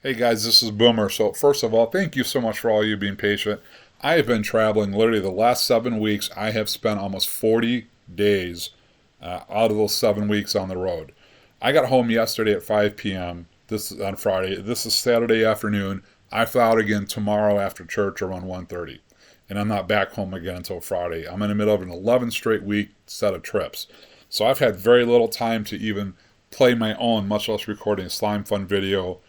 Hey guys, this is Boomer. So first of all, thank you so much for all you being patient. I have been traveling literally the last 7 weeks. I have spent almost 40 days out of those 7 weeks on the road. I got home yesterday at 5 p.m. This is on Friday. This is Saturday afternoon. I fly out again tomorrow after church around 1:30. And I'm not back home again until Friday. I'm in the middle of an 11 straight week set of trips. So I've had very little time to even play my own, much less recording a Slimefun video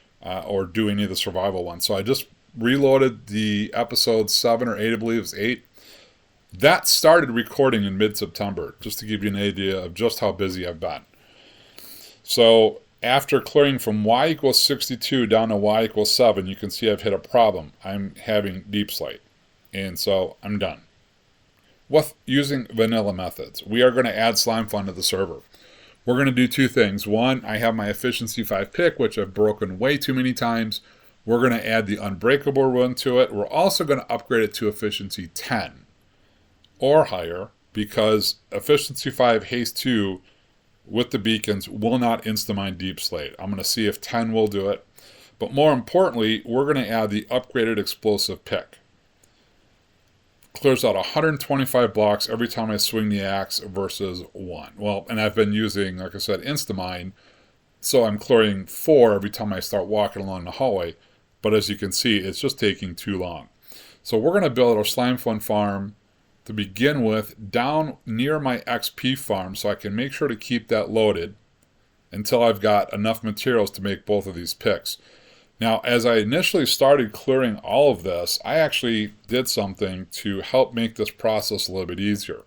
or do any of the survival ones. So I just reloaded the episode 7 or 8, I believe it was 8. That started recording in mid-September, just to give you an idea of just how busy I've been. So after clearing from y equals 62 down to y equals 7, you can see I've hit a problem. I'm having deep slate. And so I'm done. With using vanilla methods, we are going to add Slimefun to the server. We're going to do two things. One, I have my efficiency 5 pick, which I've broken way too many times. We're going to add the unbreakable run to it. We're also going to upgrade it to efficiency 10 or higher, because efficiency 5 haste 2 with the beacons will not insta-mine deep slate. I'm going to see if 10 will do it. But more importantly, we're going to add the upgraded explosive pick. Clears out 125 blocks every time I swing the axe versus 1. Well, and I've been using, like I said, Instamine, so I'm clearing 4 every time I start walking along the hallway. But as you can see, it's just taking too long. So we're going to build our Slimefun farm to begin with down near my XP farm, so I can make sure to keep that loaded until I've got enough materials to make both of these picks. Now, as I initially started clearing all of this, I actually did something to help make this process a little bit easier.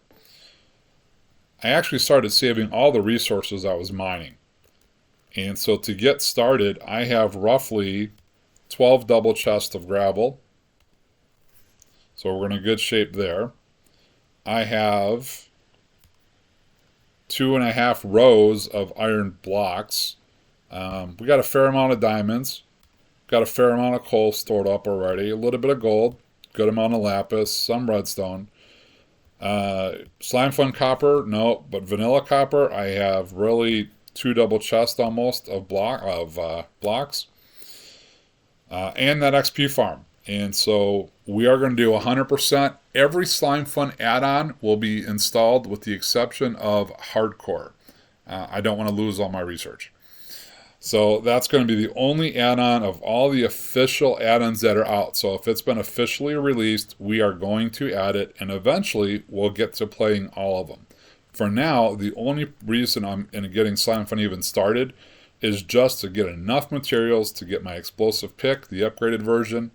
I actually started saving all the resources I was mining. And so to get started, I have roughly 12 double chests of gravel. So we're in a good shape there. I have 2.5 rows of iron blocks. We got a fair amount of diamonds. Got a fair amount of coal stored up already. A little bit of gold. Good amount of lapis. Some redstone. Slimefun copper? No. But vanilla copper, I have really 2 double chests almost of blocks. And that XP farm. And so we are going to do 100%. Every Slimefun add-on will be installed with the exception of hardcore. I don't want to lose all my research. So that's going to be the only add-on of all the official add-ons that are out. So if it's been officially released, we are going to add it, and eventually we'll get to playing all of them. For now, the only reason I'm getting Slimefun even started is just to get enough materials to get my explosive pick, the upgraded version,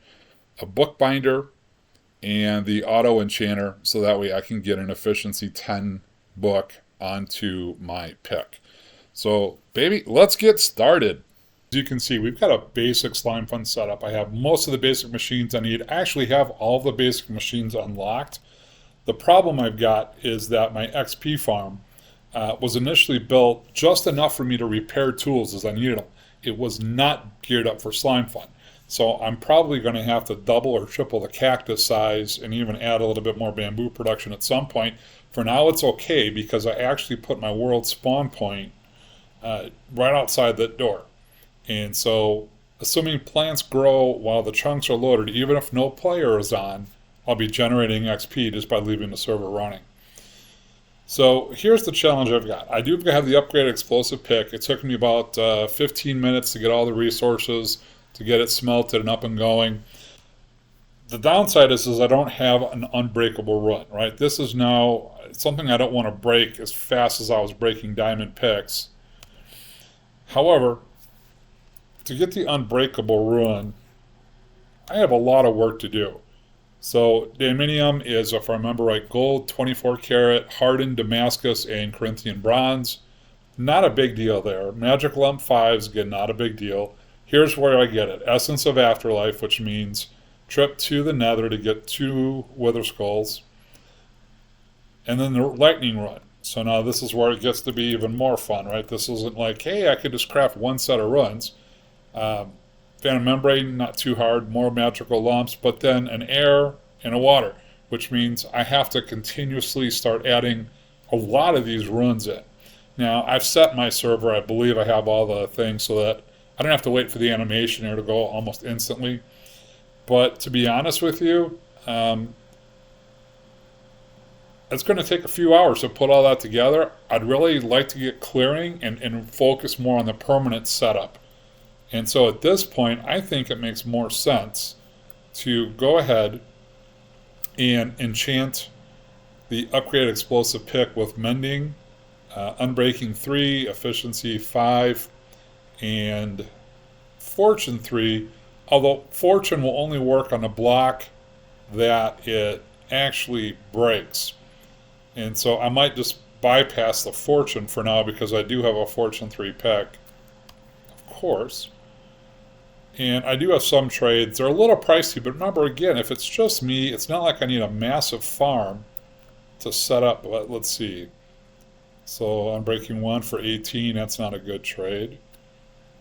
a bookbinder, and the auto enchanter, so that way I can get an efficiency 10 book onto my pick. So, baby, let's get started. As you can see, we've got a basic Slimefun setup. I have most of the basic machines I need. I actually have all the basic machines unlocked. The problem I've got is that my XP farm was initially built just enough for me to repair tools as I needed them. It was not geared up for Slimefun. So I'm probably going to have to double or triple the cactus size and even add a little bit more bamboo production at some point. For now, it's okay because I actually put my world spawn point right outside that door. And so, assuming plants grow while the chunks are loaded, even if no player is on, I'll be generating XP just by leaving the server running. So here's the challenge I've got. I do have the upgraded explosive pick. It took me about 15 minutes to get all the resources, to get it smelted and up and going. The downside is I don't have an unbreakable run, right? This is now something I don't want to break as fast as I was breaking diamond picks. However, to get the unbreakable run, I have a lot of work to do. So Daminium is, if I remember right, gold, 24 karat, hardened Damascus, and Corinthian bronze. Not a big deal there. Magic lump 5s, again, not a big deal. Here's where I get it. Essence of Afterlife, which means trip to the nether to get 2 wither skulls. And then the lightning run. So now this is where it gets to be even more fun, right? This isn't like, hey, I could just craft one set of runs. Phantom Membrane, not too hard, more magical lumps, but then an air and a water, which means I have to continuously start adding a lot of these runs in. Now, I've set my server, I believe I have all the things so that I don't have to wait for the animation, it'll go almost instantly. But to be honest with you, it's going to take a few hours to put all that together. I'd really like to get clearing and focus more on the permanent setup. And so at this point, I think it makes more sense to go ahead and enchant the upgraded explosive pick with mending, unbreaking 3, efficiency 5, and fortune 3. Although fortune will only work on a block that it actually breaks. And so I might just bypass the fortune for now because I do have a fortune 3 pick, of course. And I do have some trades. They're a little pricey, but remember again, if it's just me, it's not like I need a massive farm to set up. Let's see. So I'm breaking 1 for 18, that's not a good trade.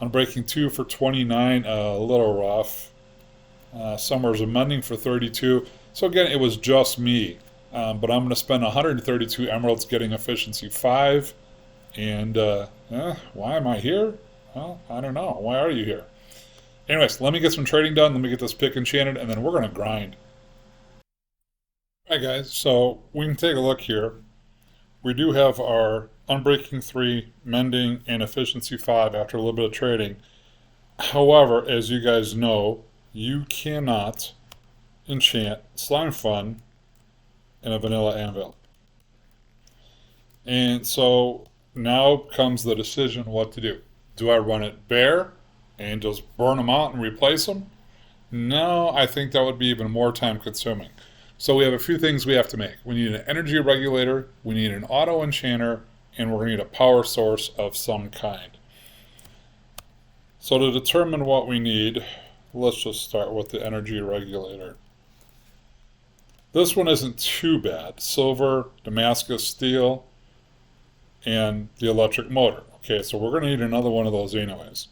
I'm breaking 2 for 29, a little rough. Summer's amending for 32. So again, it was just me. But I'm going to spend 132 emeralds getting efficiency 5. And why am I here? Well, I don't know. Why are you here? Anyways, let me get some trading done. Let me get this pick enchanted, and then we're going to grind. Alright guys, so we can take a look here. We do have our unbreaking 3, mending, and efficiency 5 after a little bit of trading. However, as you guys know, you cannot enchant Slimefun in a vanilla anvil. And so now comes the decision what to do. Do I run it bare and just burn them out and replace them? No, I think that would be even more time consuming. So we have a few things we have to make. We need an energy regulator, we need an auto enchanter, and we're going to need a power source of some kind. So to determine what we need, let's just start with the energy regulator. This one isn't too bad. Silver, Damascus steel, and the electric motor. Okay, so we're going to need another one of those anyways.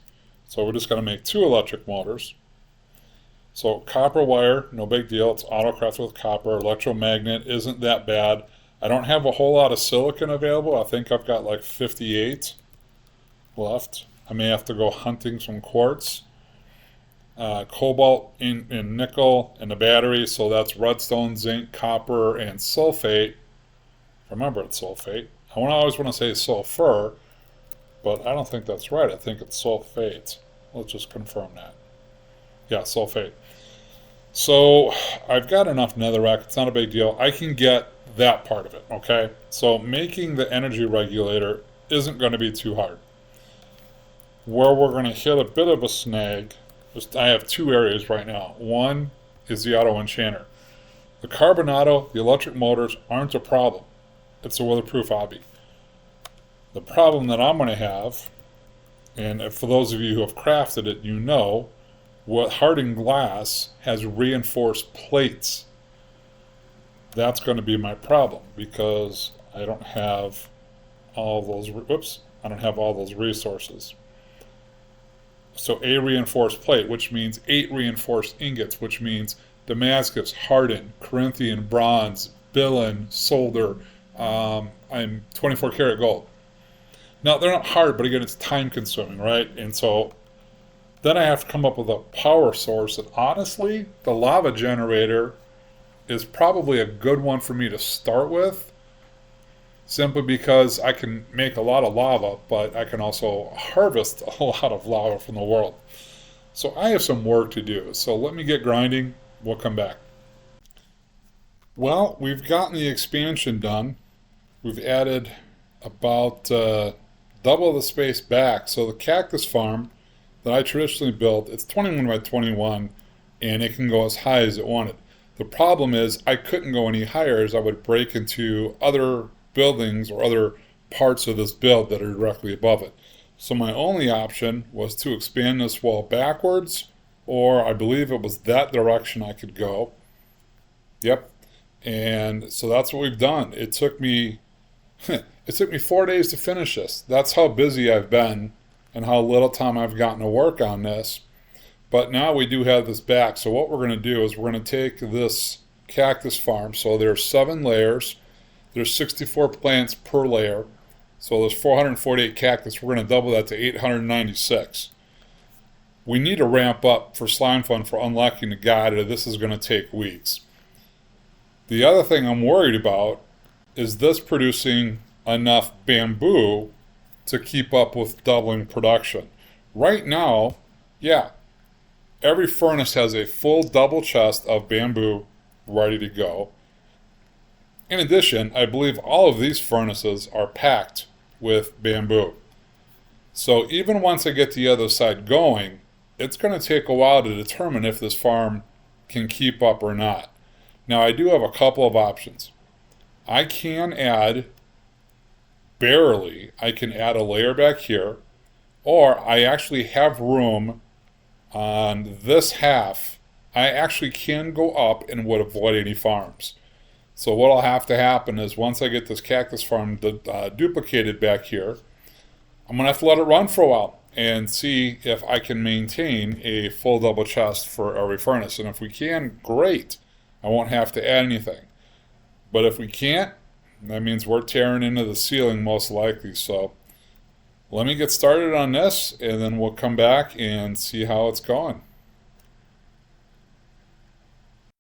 So we're just going to make 2 electric motors. So copper wire, no big deal. It's autocraft with copper. Electromagnet isn't that bad. I don't have a whole lot of silicon available. I think I've got like 58 left. I may have to go hunting some quartz. Cobalt and nickel in the battery, so that's redstone, zinc, copper, and sulfate. Remember, it's sulfate. I always want to say sulfur, but I don't think that's right. I think it's sulfate. Let's just confirm that. Yeah, sulfate. So I've got enough netherrack. It's not a big deal. I can get that part of it, okay? So making the energy regulator isn't going to be too hard. Where we're going to hit a bit of a snag, I have 2 areas right now. One is the auto enchanter. The Carbonato, the electric motors aren't a problem. It's a weatherproof hobby. The problem that I'm going to have, and for those of you who have crafted it, you know, what hardened glass has reinforced plates. That's going to be my problem because I don't have all those resources. So a reinforced plate, which means 8 reinforced ingots, which means Damascus, hardened, Corinthian bronze, Billen, solder, and 24 karat gold. Now, they're not hard, but again, it's time consuming, right? And so then I have to come up with a power source, and honestly, the lava generator is probably a good one for me to start with, simply because I can make a lot of lava, but I can also harvest a lot of lava from the world. So I have some work to do. So let me get grinding. We'll come back. Well, we've gotten the expansion done. We've added about double the space back. So the cactus farm that I traditionally built, it's 21 by 21, and it can go as high as it wanted. The problem is I couldn't go any higher as I would break into other buildings or other parts of this build that are directly above it. So my only option was to expand this wall backwards, or I believe it was that direction I could go. Yep. And so that's what we've done. It took me 4 days to finish this. That's how busy I've been and how little time I've gotten to work on this. But now we do have this back. So what we're going to do is we're going to take this cactus farm. So there's 7 layers. There's 64 plants per layer. So there's 448 cactus. We're going to double that to 896. we need to ramp up for Slimefun for unlocking the guide, or this is going to take weeks. The other thing I'm worried about is this producing enough bamboo to keep up with doubling production. Right now, yeah, every furnace has a full double chest of bamboo ready to go. In addition, I believe all of these furnaces are packed with bamboo. So even once I get the other side going, it's going to take a while to determine if this farm can keep up or not. Now, I do have a couple of options. I can add, barely, I can add a layer back here, or I actually have room on this half. I actually can go up and would avoid any farms. So what'll have to happen is once I get this cactus farm duplicated back here, I'm going to have to let it run for a while and see if I can maintain a full double chest for every furnace. And if we can, great. I won't have to add anything. But if we can't, that means we're tearing into the ceiling most likely. So let me get started on this, and then we'll come back and see how it's going.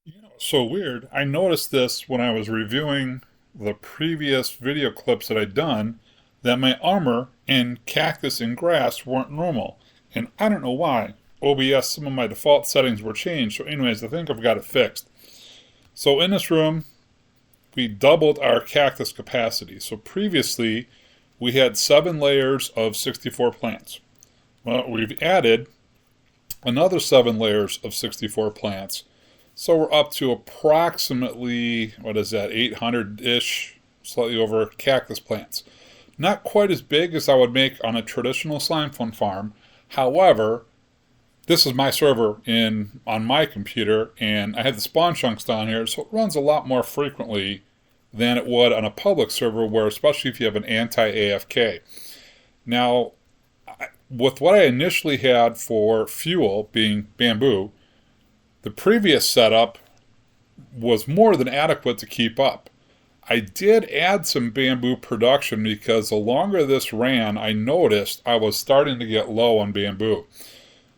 You know, so weird. I noticed this when I was reviewing the previous video clips that I'd done, that my armor and cactus and grass weren't normal. And I don't know why. OBS, some of my default settings were changed. So anyways, I think I've got it fixed. So in this room, we doubled our cactus capacity. So previously, we had 7 layers of 64 plants. Well, we've added another 7 layers of 64 plants. So we're up to approximately, 800-ish, slightly over cactus plants. Not quite as big as I would make on a traditional Slimefun farm. However, this is my server on my computer, and I had the spawn chunks down here, so it runs a lot more frequently than it would on a public server, where especially if you have an anti-AFK. Now, with what I initially had for fuel, being bamboo, the previous setup was more than adequate to keep up. I did add some bamboo production because the longer this ran, I noticed I was starting to get low on bamboo.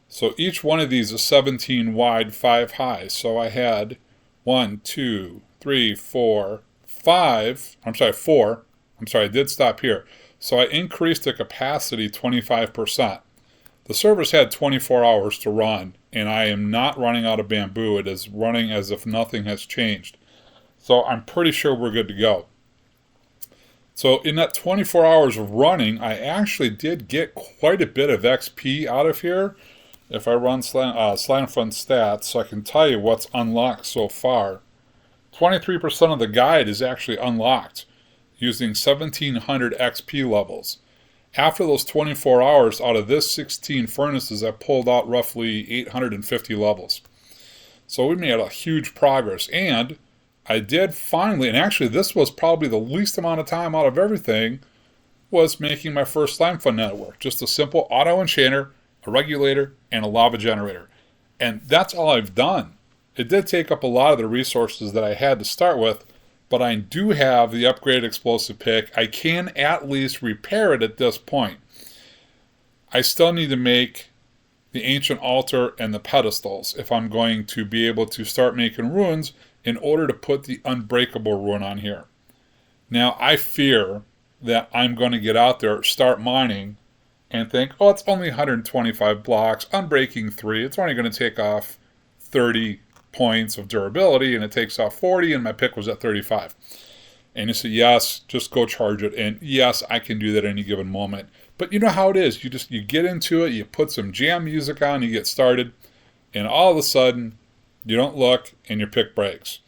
So each one of these is 17 wide, 5 high. So I had 4. I did stop here. So I increased the capacity 25%. The server's had 24 hours to run, and I am not running out of bamboo. It is running as if nothing has changed. So I'm pretty sure we're good to go. So in that 24 hours of running, I actually did get quite a bit of XP out of here. If I run Slimefun stats, so I can tell you what's unlocked so far. 23% of the guide is actually unlocked using 1700 XP levels. After those 24 hours, out of this 16 furnaces, I pulled out roughly 850 levels. So we made a huge progress. And I did finally, and actually this was probably the least amount of time out of everything, was making my first Slimefun network. Just a simple auto enchanter, a regulator, and a lava generator. And that's all I've done. It did take up a lot of the resources that I had to start with, but I do have the upgraded explosive pick. I can at least repair it at this point. I still need to make the ancient altar and the pedestals if I'm going to be able to start making runes in order to put the unbreakable rune on here. Now, I fear that I'm going to get out there, start mining, and think, oh, it's only 125 blocks, unbreaking 3, it's only going to take off 30 points of durability, and it takes off 40, and my pick was at 35. And you say, yes, just go charge it, and yes, I can do that at any given moment. But you know how it is. You get into it, you put some jam music on, you get started, and all of a sudden, you don't look, and your pick breaks.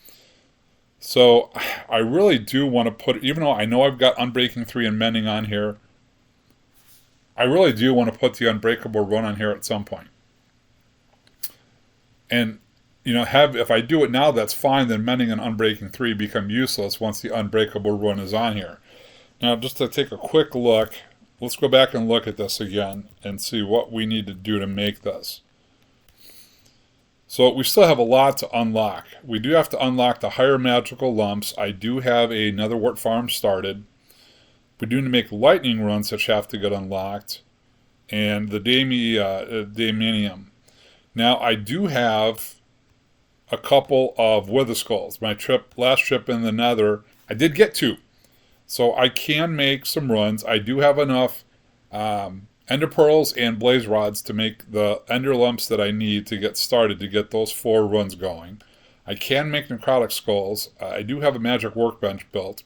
So I really do want to put, even though I know I've got Unbreaking 3 and Mending on here, I really do want to put the Unbreakable run on here at some point. And, if I do it now, that's fine, then Mending and Unbreaking 3 become useless once the Unbreakable run is on here. Now, just to take a quick look, let's go back and look at this again and see what we need to do to make this. So we still have a lot to unlock. We do have to unlock the higher magical lumps. I do have a netherwort farm started. We do need to make lightning runes, which have to get unlocked. and the Daminium. Now, I do have a couple of wither skulls. My last trip in the nether, I did get 2. So I can make some runs. I do have enough ender pearls and blaze rods to make the ender lumps that I need to get started to get those 4 runs going. I can make necrotic skulls. I do have a magic workbench built.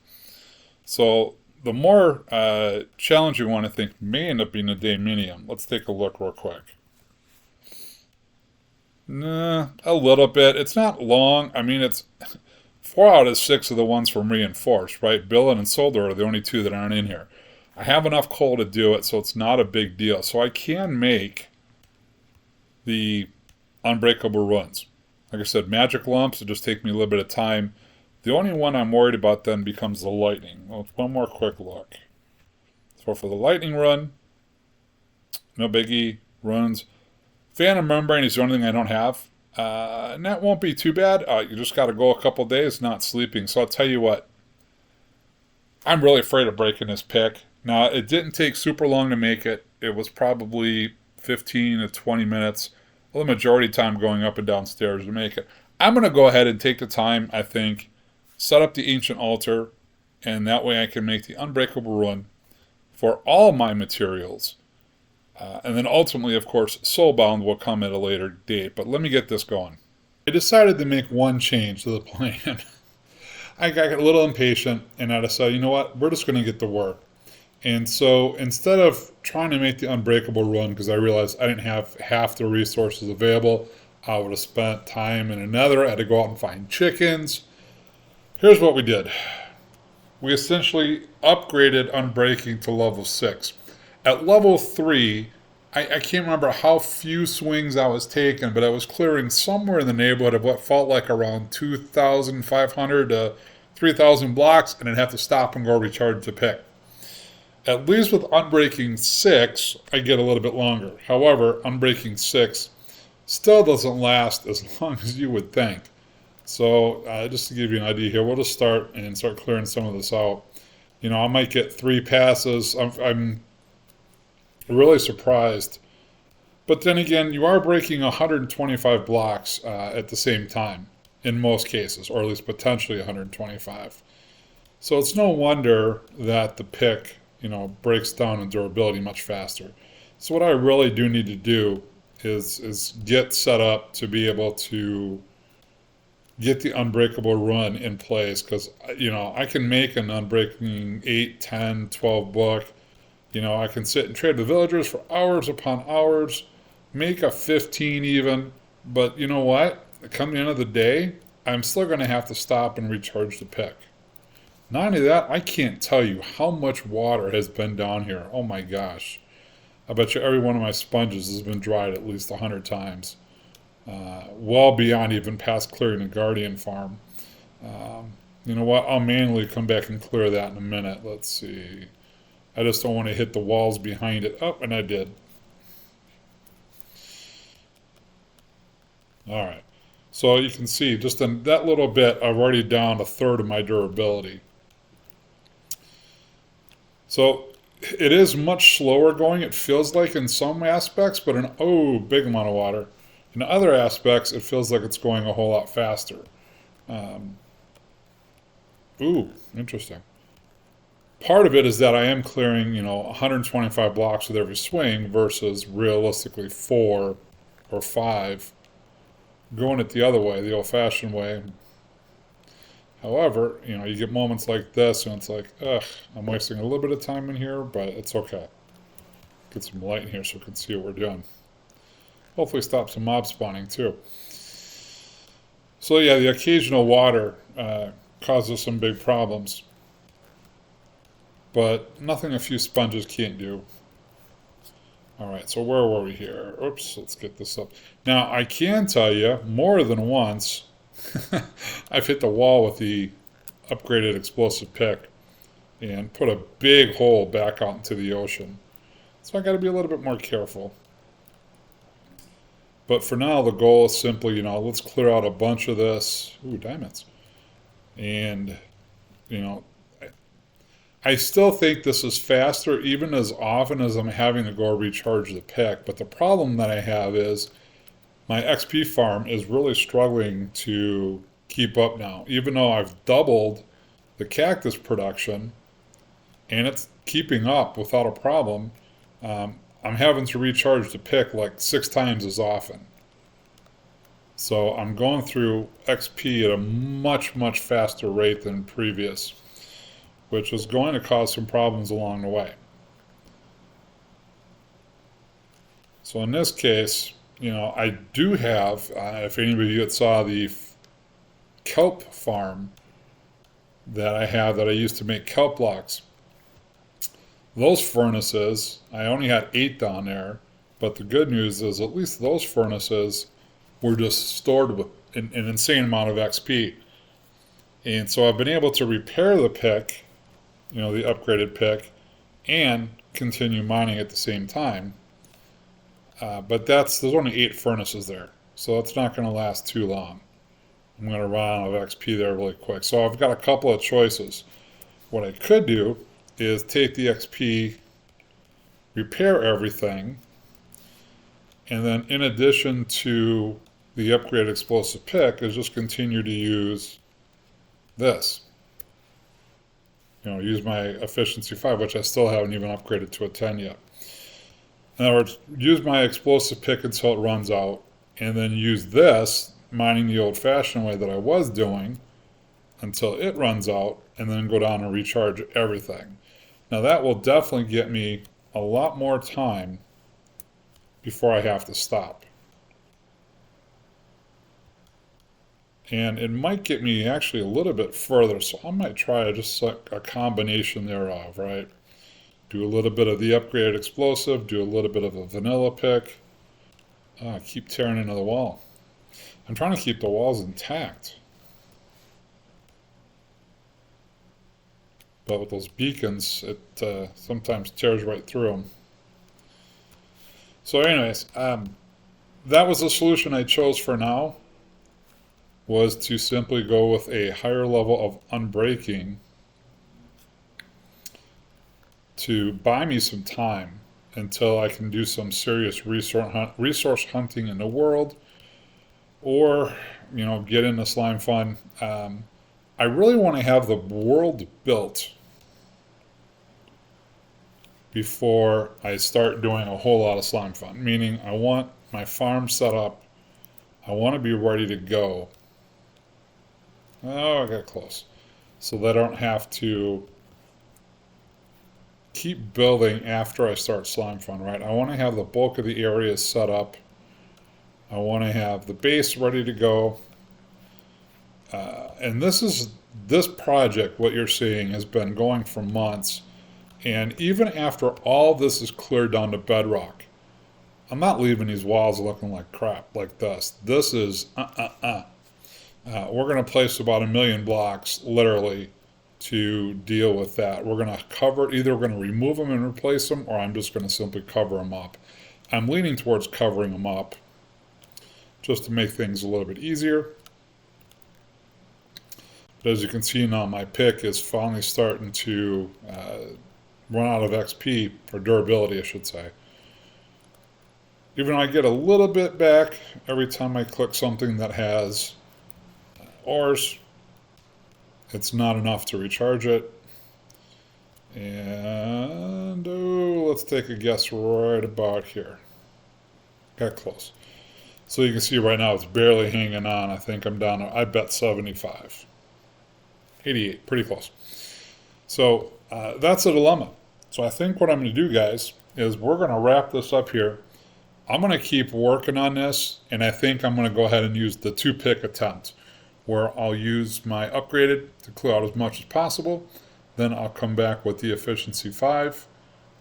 So the more challenging one, I think, may end up being a Daminium. Let's take a look real quick. Nah, a little bit. It's not long. I mean, it's 4 out of 6 of the ones from Reinforced, right? Billin and Solder are the only 2 that aren't in here. I have enough coal to do it, so it's not a big deal. So I can make the unbreakable runs. Like I said, magic lumps, it just take me a little bit of time. The only one I'm worried about then becomes the lightning. Well, one more quick look. So for the lightning run, no biggie, runs. Phantom Membrane is the only thing I don't have. And that won't be too bad. You just got to go a couple days not sleeping. So I'll tell you what. I'm really afraid of breaking this pick. Now, it didn't take super long to make it. It was probably 15 to 20 minutes. Well, the majority of time going up and down stairs to make it. I'm going to go ahead and take the time, I think, set up the ancient altar, and that way I can make the unbreakable run for all my materials. And then ultimately, of course, Soulbound will come at a later date. But let me get this going. I decided to make one change to the plan. I got a little impatient, and I decided, you know what, we're just going to get to work. And so instead of trying to make the unbreakable run, because I realized I didn't have half the resources available, I would have spent time in another. I had to go out and find chickens. Here's what we did. We essentially upgraded unbreaking to level 6. At level 3, I can't remember how few swings I was taking, but I was clearing somewhere in the neighborhood of what felt like around 2,500 to 3,000 blocks, and I'd have to stop and go recharge the pick. At least with Unbreaking 6, I get a little bit longer. However, Unbreaking 6 still doesn't last as long as you would think. So just to give you an idea here, we'll just start clearing some of this out. You know, I might get 3 passes. I'm really surprised. But then again, you are breaking 125 blocks at the same time in most cases, or at least potentially 125. So it's no wonder that the pick, you know, breaks down in durability much faster. So what I really do need to do is get set up to be able to get the unbreakable run in place, because, you know, I can make an unbreaking 8, 10, 12 book. You know, I can sit and trade with villagers for hours upon hours, make a 15 even, but you know what? Come the end of the day, I'm still going to have to stop and recharge the pick. Not only that, I can't tell you how much water has been down here. Oh my gosh. I bet you every one of my sponges has been dried at least 100 times. Well beyond even past clearing the Guardian farm. You know what? I'll manually come back and clear that in a minute. Let's see. I just don't want to hit the walls behind it. Oh, and I did. Alright. So you can see, just in that little bit, I've already down 1/3 of my durability. So it is much slower going, it feels like, in some aspects, but big amount of water. In other aspects, it feels like it's going a whole lot faster. Interesting. Part of it is that I am clearing, you know, 125 blocks with every swing versus realistically 4 or 5. Going it the other way, the old-fashioned way. However, you know, you get moments like this and it's like, ugh, I'm wasting a little bit of time in here, but it's okay. Get some light in here so we can see what we're doing. Hopefully stop some mob spawning too. So yeah, the occasional water causes some big problems. But nothing a few sponges can't do. Alright, so where were we here? Oops, let's get this up. Now, I can tell you, more than once, I've hit the wall with the upgraded explosive pick and put a big hole back out into the ocean. So I got to be a little bit more careful. But for now, the goal is simply, you know, let's clear out a bunch of this. Ooh, diamonds. And, you know, I still think this is faster even as often as I'm having to go recharge the pick, but the problem that I have is my XP farm is really struggling to keep up now. Even though I've doubled the cactus production and it's keeping up without a problem, I'm having to recharge the pick like 6 times as often. So I'm going through XP at a much, much faster rate than previous, which is going to cause some problems along the way. So in this case, I do have, if anybody yet saw the kelp farm that I have that I used to make kelp blocks, those furnaces, I only had 8 down there, but the good news is at least those furnaces were just stored with an insane amount of XP. And so I've been able to repair the pick, the upgraded pick, and continue mining at the same time. But there's only 8 furnaces there, so that's not going to last too long. I'm going to run out of XP there really quick. So I've got a couple of choices. What I could do is take the XP, repair everything, and then in addition to the upgraded explosive pick, is just continue to use this. Use my efficiency 5, which I still haven't even upgraded to a 10 yet. In other words, use my explosive pick until it runs out, and then use this, mining the old-fashioned way that I was doing, until it runs out, and then go down and recharge everything. Now that will definitely get me a lot more time before I have to stop. And it might get me actually a little bit further, so I might try just like a combination thereof, right? Do a little bit of the upgraded explosive, do a little bit of a vanilla pick. Keep tearing into the wall. I'm trying to keep the walls intact. But with those beacons, it sometimes tears right through them. So anyways, that was the solution I chose for now, was to simply go with a higher level of unbreaking to buy me some time until I can do some serious resource hunting in the world, or get into Slimefun. I really want to have the world built before I start doing a whole lot of Slimefun, meaning I want my farm set up, I want to be ready to go. Oh, I got close. So that I don't have to keep building after I start Slimefun, right? I want to have the bulk of the areas set up. I want to have the base ready to go. And this project, what you're seeing, has been going for months. And even after all this is cleared down to bedrock, I'm not leaving these walls looking like crap like this. This is we're going to place about 1 million blocks, literally, to deal with that. We're going to cover, either we're going to remove them and replace them, or I'm just going to simply cover them up. I'm leaning towards covering them up, just to make things a little bit easier. But as you can see now, my pick is finally starting to run out of XP, or durability, I should say. Even though I get a little bit back every time I click something that has ores, it's not enough to recharge it. And let's take a guess right about here. Got close. So you can see right now it's barely hanging on. I think I'm down to, I bet 75. 88, pretty close. So that's a dilemma. So I think what I'm going to do, guys, is we're going to wrap this up here. I'm going to keep working on this, and I think I'm going to go ahead and use the 2-pick attempt, where I'll use my upgraded to clear out as much as possible. Then I'll come back with the efficiency 5,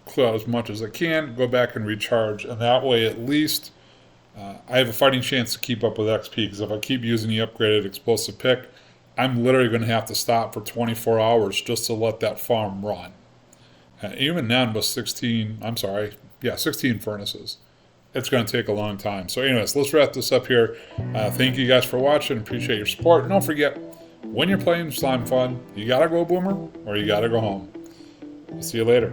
clear out as much as I can, go back and recharge, and that way at least I have a fighting chance to keep up with XP, because if I keep using the upgraded explosive pick, I'm literally going to have to stop for 24 hours just to let that farm run. Even then with 16 furnaces, it's going to take a long time. So anyways, let's wrap this up here. Thank you guys for watching. Appreciate your support. And don't forget, when you're playing Slimefun, you got to go boomer or you got to go home. We'll see you later.